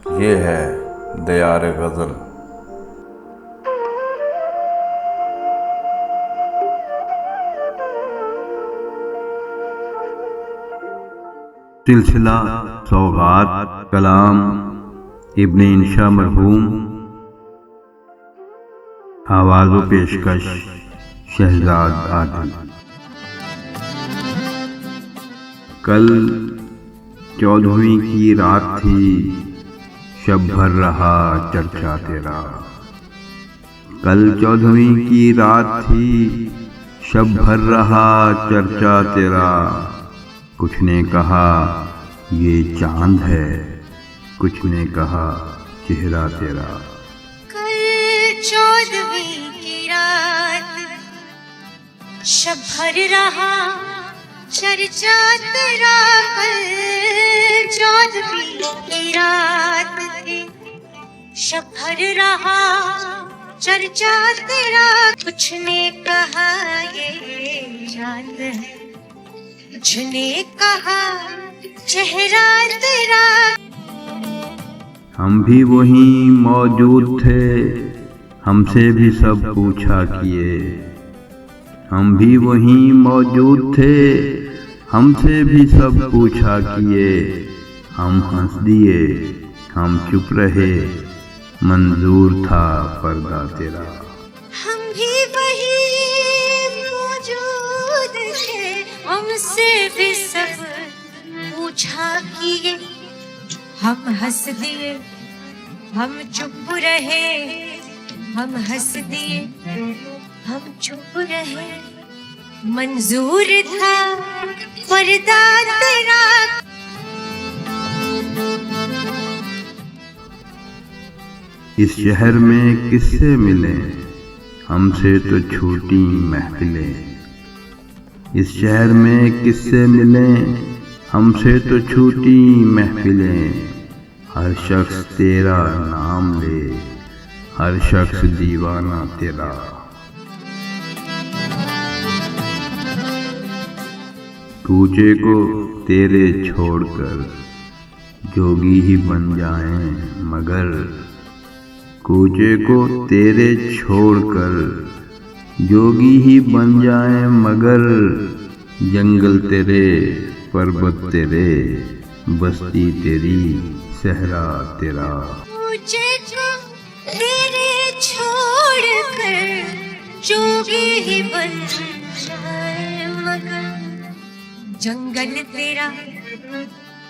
ये है दियार गज़ल। सिलसिला सौगात कलाम इब्ने इंशा मरहूम। आवाज़ व पेशकश शहजाद आदिल। कल 14वीं की रात थी, शब भर रहा चर्चा तेरा। कल 14वीं की रात थी, शब भर रहा चर्चा तेरा। कुछ ने कहा ये चांद है, कुछ ने कहा चेहरा तेरा। कल 14वीं की रात, शब भर रहा चर्चा तेरा। कल 14वीं की रात थी, शब भर रहा चर्चा तेरा। कुछ ने कहा ये चांद है, कुछ ने कहा चेहरा तेरा। हम भी वहीं मौजूद थे, हमसे भी सब पूछा किए। हम भी वहीं मौजूद थे, हमसे भी सब पूछा किए। हम हंस दिए, हम चुप रहे, मंजूर था पर्दा तेरा। हम भी वहीं मौजूद थे, हमसे भी सब पूछा किए। हम हंस दिए, हम चुप रहे, हम हंस दिए, हम चुप रहे, मंजूर था पर्दा तेरा। इस शहर में किससे मिले, हमसे तो छूटी महफिलें। इस शहर में किससे मिले, हमसे तो छूटी महफिलें। हर शख्स तेरा नाम ले, हर शख्स दीवाना तेरा। कूचे को तेरे छोड़कर जोगी ही बन जाएं मगर। कूचे को तेरे छोड़कर जोगी ही बन जाएं मगर। जंगल तेरे, पर्वत तेरे, बस्ती तेरी, सहरा तेरा। मुझे को तेरे छोड़कर जोगी ही बन जाए मगर। जंगल तेरा,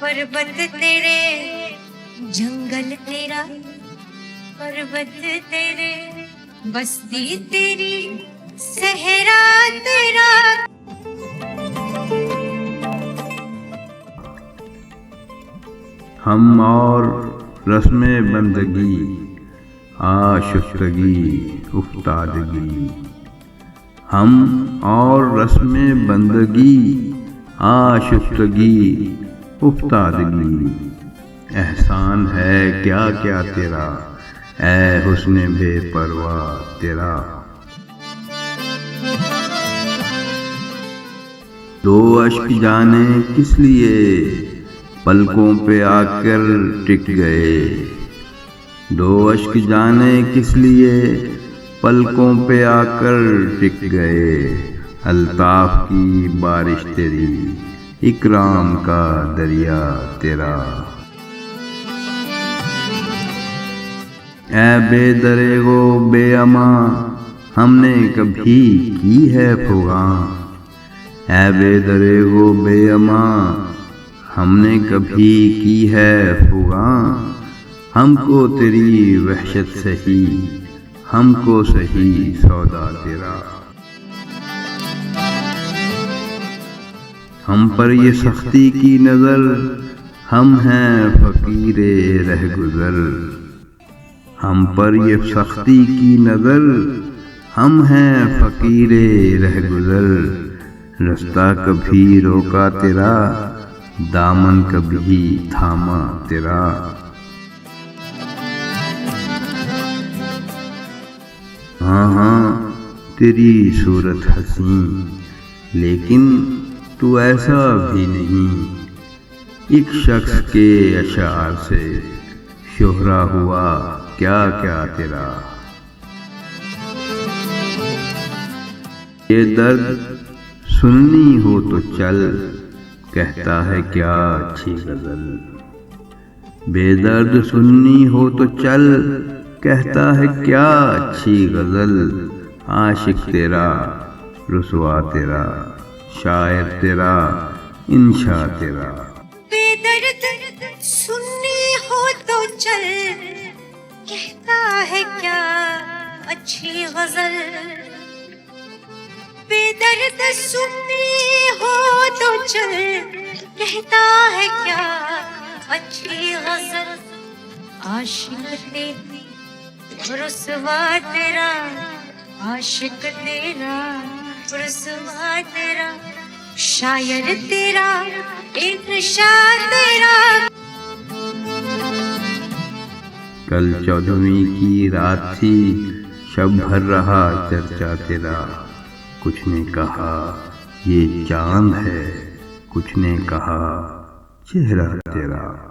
पर्वत तेरे, जंगल तेरा, पर्वत तेरे, बस्ती तेरी, सहरा तेरा। हम और रस्मे बंदगी, आशिक़गी उफ्तादगी। हम और रस्मे बंदगी, आशिक़गी उफ्तादगी। एहसान है क्या क्या तेरा, ऐ हुस्न बेपरवाह तेरा। दो अश्क जाने किस लिए, पलकों पे आकर टिक गए। दो अश्क जाने किस लिए, पलकों पे आकर टिक गए। अल्ताफ की बारिश तेरी, इकराम का दरिया तेरा। ऐ बेदरेगो बेअमा, हमने कभी की है फुगा। ऐ बेदरेगो बेअमा, हमने कभी की है फुगा। हमको तेरी वहशत सही, हमको सही सौदा तेरा। हम पर ये सख्ती की नज़र, हम हैं फ़कीरे रहगुज़र। हम पर ये सख्ती की नज़र, हम हैं फ़कीरे रहगुज़र। रास्ता कभी रोका तेरा, दामन कभी थामा तेरा। हाँ हाँ तेरी सूरत हसीं, लेकिन तू ऐसा भी नहीं। एक शख्स के अशार से शोहरा हुआ क्या क्या तेरा। ये दर्द सुननी हो तो चल, कहता है क्या अच्छी गजल। बेदर्द सुननी हो तो चल, कहता है क्या अच्छी गजल। आशिक तेरा, रुसवा तेरा, शायर तेरा, इंशा तेरा। बेदर्द सुननी हो तो चल, कहता है क्या अच्छी गजल। बेदर्द सुननी हो तो चल, कहता है क्या अच्छी गजल। आशिक तेरी, रुसवा तेरा, आशिक तेरा, रुसवा तेरा, शायर तेरा, इंशा तेरा। कल 14वीं की रात थी, शब भर रहा चर्चा तेरा। कुछ ने कहा ये चांद है, कुछ ने कहा चेहरा तेरा।